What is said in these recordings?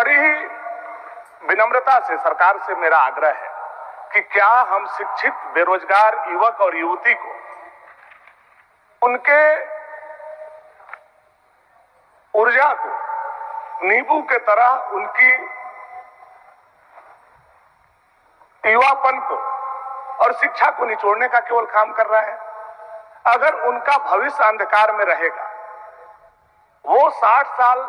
बड़ी ही विनम्रता से सरकार से मेरा आग्रह है कि क्या हम शिक्षित बेरोजगार युवक और युवती को उनके ऊर्जा को नींबू के तरह उनकी युवापन को और शिक्षा को निचोड़ने का केवल काम कर रहा है। अगर उनका भविष्य अंधकार में रहेगा, वो 60 साल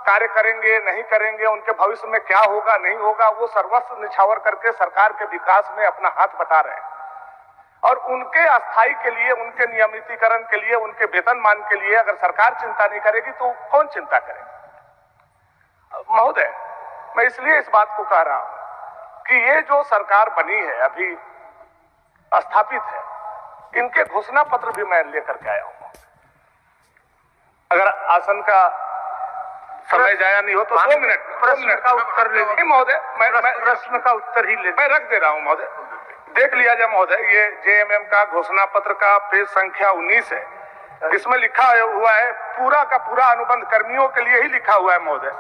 कार्य करेंगे नहीं करेंगे, उनके भविष्य में क्या होगा नहीं होगा, वो सर्वस्व निछावर करके सरकार के विकास में अपना हाथ बटा रहे हैं। और उनके अस्थाई के लिए, उनके नियमितीकरण के लिए, उनके वेतनमान के लिए अगर सरकार चिंता नहीं करेगी तो कौन चिंता करेगा? महोदय, मैं इसलिए इस बात को कह रहा हूं कि ये जो सरकार बनी है, अभी स्थापित है, इनके घोषणा पत्र भी मैं लेकर के आया हूं। अगर आसन का समय जाया नहीं हो तो 2 मिनट प्रश्न का उत्तर ले लीजिए महोदय। मैं प्रश्न का उत्तर ही ले, मैं रख दे रहा हूं महोदय, देख लिया जाए महोदय। ये जेएमएम का घोषणा पत्र का पेज संख्या 19 है। इसमें लिखा हुआ है, पूरा का पूरा अनुबंध कर्मियों के लिए ही लिखा हुआ है महोदय।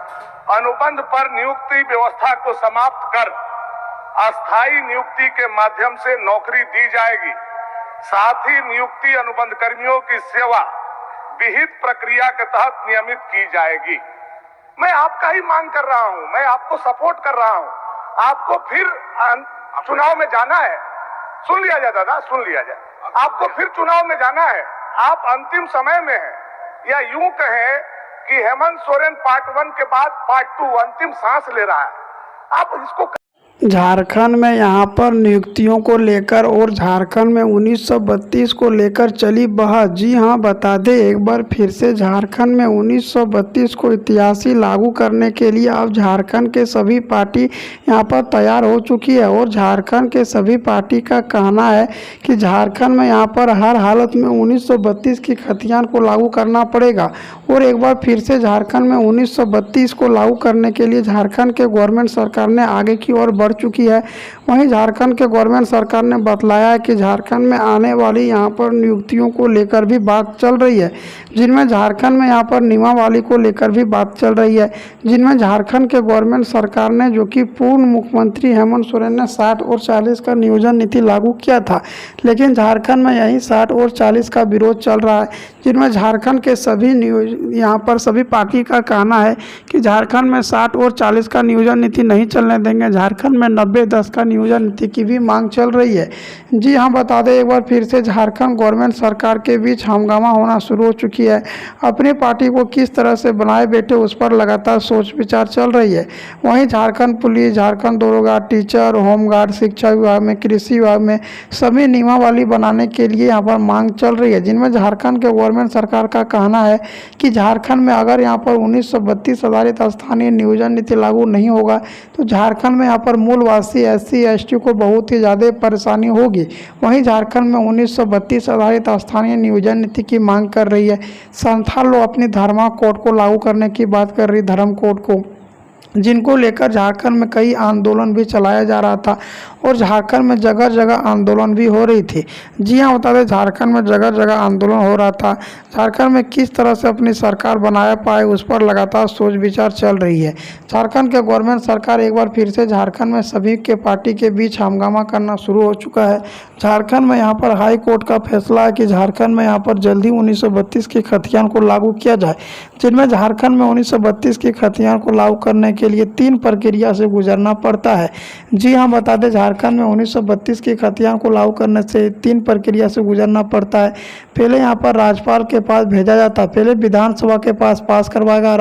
अनुबंध पर नियुक्ति व्यवस्था को समाप्त कर अस्थायी नियुक्ति के माध्यम से नौकरी दी जाएगी। साथ ही नियुक्ति अनुबंध कर्मियों की सेवा विहित प्रक्रिया के तहत नियमित की जाएगी। मैं आपका ही मांग कर रहा हूं, मैं आपको सपोर्ट कर रहा हूं। आपको फिर चुनाव में जाना है, सुन लिया जाए दादा, सुन लिया जाए, आपको फिर चुनाव में जाना है। आप अंतिम समय में हैं, या यूं कहें कि हेमंत सोरेन पार्ट 1 के बाद पार्ट 2 अंतिम सांस ले रहा है। आप इसको झारखंड में यहाँ पर नियुक्तियों को लेकर और झारखंड में 1932 को लेकर चली बहस। जी हाँ, बता दें एक बार फिर से, झारखंड में 1932 को इतिहासी लागू करने के लिए अब झारखंड के सभी पार्टी यहाँ पर तैयार हो चुकी है। और झारखंड के सभी पार्टी का कहना है कि झारखंड में यहाँ पर हर हालत में 1932 की खतियान को लागू करना पड़ेगा। और एक बार फिर से झारखंड में 1932 को लागू करने के लिए झारखंड के गवर्नमेंट सरकार ने आगे की ओर बढ़ चुकी है। वहीं झारखंड के गवर्नमेंट सरकार ने बतलाया है कि झारखंड में आने वाली यहाँ पर नियुक्तियों को लेकर भी बात चल रही है, जिनमें झारखंड में यहाँ पर नियमावली को लेकर भी बात चल रही है, जिनमें झारखंड के गवर्नमेंट सरकार ने, जो कि पूर्व मुख्यमंत्री हेमंत सोरेन ने 60 और 40 का नियोजन नीति लागू किया था, लेकिन झारखंड में यही 60 और 40 का विरोध चल रहा है, जिनमें झारखंड के सभी यहाँ पर सभी पार्टी का कहना है कि झारखंड में 60 और 40 का नियोजन नीति नहीं चलने देंगे। झारखंड में 90-10 का नियोजन नीति की भी मांग चल रही है। जी हाँ, बता दें एक बार फिर से, झारखंड गवर्नमेंट सरकार के बीच हंगामा होना शुरू हो चुकी है। अपनी पार्टी को किस तरह से बनाए बैठे, उस पर लगातार सोच विचार चल रही है। वहीं झारखंड पुलिस, झारखंड दरोगा, टीचर, होमगार्ड, शिक्षा विभाग में, कृषि विभाग में सभी नियमावली बनाने के लिए यहाँ पर मांग चल रही है, जिनमें झारखंड के गवर्नमेंट सरकार का कहना है कि झारखंड में अगर यहाँ पर 1932 आधारित स्थानीय नियोजन नीति लागू नहीं होगा तो झारखंड में यहाँ पर मूलवासी SC ST को बहुत ही ज़्यादा परेशानी होगी। वहीं झारखंड में 1932 आधारित स्थानीय नियोजन नीति की मांग कर रही है। संथाल लोग अपनी धर्मा कोड को लागू करने की बात कर रही, धर्म कोड को, जिनको लेकर झारखंड में कई आंदोलन भी चलाया जा रहा था और झारखंड में जगह जगह आंदोलन भी हो रही थी। जी हाँ, बता दें झारखंड में जगह जगह आंदोलन हो रहा था। झारखंड में किस तरह से अपनी सरकार बना पाए, उस पर लगातार सोच विचार चल रही है। झारखंड के गवर्नमेंट सरकार एक बार फिर से झारखंड में सभी के पार्टी के बीच हंगामा करना शुरू हो चुका है। झारखंड में यहाँ पर हाई कोर्ट का फैसला है कि झारखंड में यहाँ पर जल्दी 1932 की खतियान को लागू किया जाए, जिनमें झारखंड में 1932 की खतियान को लागू करने के लिए 3 प्रक्रिया से गुजरना पड़ता है। जी हाँ, बता दें झारखंड में 1932 की खतियान को लागू करने से 3 प्रक्रिया से गुजरना पड़ता है। पहले यहाँ पर राज्यपाल के पास भेजा जाता है, पहले विधानसभा के पास करवाएगा,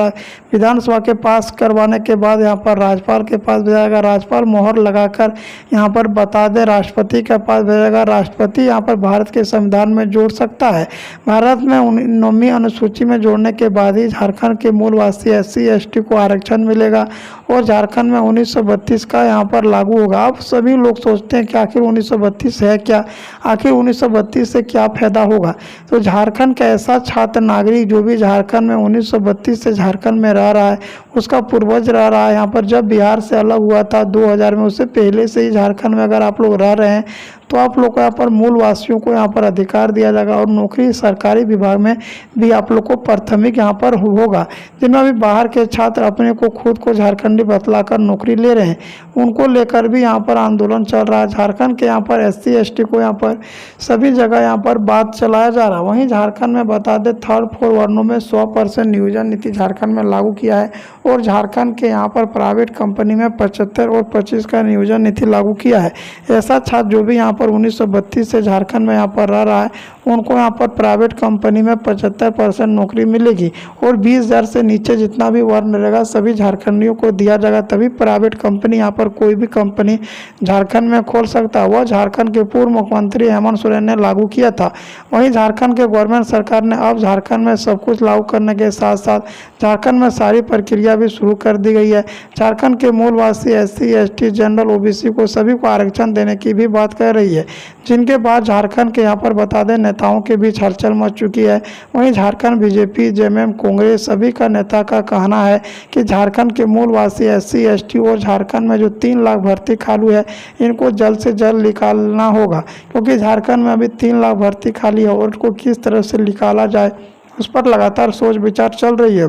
विधानसभा के पास करवाने के बाद यहाँ पर राज्यपाल के पास भेजाएगा, राज्यपाल मोहर लगाकर यहाँ पर बता दे राष्ट्रपति के पास भेजेगा, राष्ट्रपति यहाँ पर भारत के संविधान में जोड़ सकता है। भारत में 9वीं अनुसूची में जोड़ने के बाद ही झारखंड के मूलवासी SC ST को आरक्षण मिलेगा और झारखंड में 1932 का यहाँ पर लागू होगा। अब सभी लोग सोचते हैं कि आखिर 1932 है क्या, आखिर 1932 से क्या फायदा होगा। तो झारखंड का ऐसा छात्र नागरिक जो भी झारखंड में 1932 से झारखंड में रह रहा है, उसका पूर्वज रह रहा है यहाँ पर, जब बिहार से अलग हुआ था 2000 में, उससे पहले से ही झारखंड में अगर आप लोग रह रहे हैं तो आप लोग को यहाँ पर मूल वासियों को यहाँ पर अधिकार दिया जाएगा और नौकरी सरकारी विभाग में भी आप लोग को प्राथमिक यहाँ पर होगा। जिनमें अभी बाहर के छात्र अपने को खुद को झारखंडी बतलाकर नौकरी ले रहे हैं, उनको लेकर भी यहाँ पर आंदोलन चल रहा है। झारखंड के यहाँ पर SC ST को यहाँ पर सभी जगह यहाँ पर बात चलाया जा रहा है। वहीं झारखंड में बता दें 3rd 4 वर्णों में 100% नियोजन नीति झारखंड में लागू किया है और झारखंड के यहाँ पर प्राइवेट कंपनी में 75 और 25 का नियोजन नीति लागू किया है। ऐसा छात्र जो भी यहाँ पर 1932 से झारखंड में यहाँ पर रह रहा है, उनको यहाँ पर प्राइवेट कंपनी में 75% नौकरी मिलेगी और 20,000 से नीचे जितना भी वर्ण रहेगा सभी झारखंडियों को दिया जाएगा। तभी प्राइवेट कंपनी यहाँ पर कोई भी कंपनी झारखंड में खोल सकता है। वह झारखंड के पूर्व मुख्यमंत्री हेमंत सोरेन ने लागू किया था। वहीं झारखंड के गवर्नमेंट सरकार ने अब झारखंड में सब कुछ लागू करने के साथ साथ झारखंड में सारी प्रक्रिया भी शुरू कर दी गई है। झारखंड के मूलवासी SC ST जनरल OBC को सभी को आरक्षण देने की भी बात कर रही है, जिनके बाद झारखंड के यहाँ पर बता दें नेताओं के बीच हलचल मच चुकी है। वहीं झारखंड BJP JMM कांग्रेस सभी का नेता का कहना है कि झारखंड के मूलवासी SC ST और झारखंड में जो 3 लाख भर्ती खाली है, इनको जल्द से जल्द निकालना होगा, क्योंकि झारखंड में अभी 3 लाख भर्ती खाली है और उसको किस तरह से निकाला जाए उस पर लगातार सोच विचार चल रही है।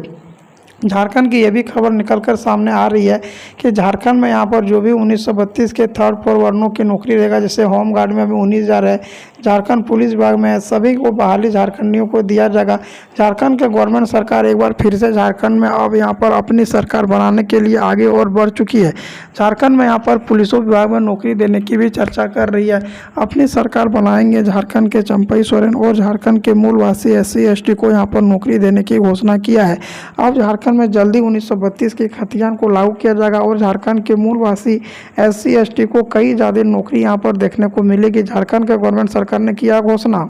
झारखंड की यह भी खबर निकलकर सामने आ रही है कि झारखंड में यहाँ पर जो भी 1932 के 3rd 4 वर्णों की नौकरी रहेगा, जैसे होम गार्ड में अभी 19,000 है, झारखंड पुलिस विभाग में सभी को बहाली झारखंडियों को दिया जाएगा। झारखंड के गवर्नमेंट सरकार एक बार फिर से झारखंड में अब यहाँ पर अपनी सरकार बनाने के लिए आगे और बढ़ चुकी है। झारखंड में यहाँ पर पुलिसों विभाग में नौकरी देने की भी चर्चा कर रही है। अपनी सरकार बनाएंगे झारखंड के चंपई सोरेन और झारखंड के मूलवासी SC ST को यहाँ पर नौकरी देने की घोषणा किया है। अब झारखंड में जल्दी 1932 के खतियान को लागू किया जाएगा और झारखंड के मूलवासी SC ST को कई ज़्यादा नौकरी यहाँ पर देखने को मिलेगी। झारखंड के गवर्नमेंट सरकार ने किया घोषणा।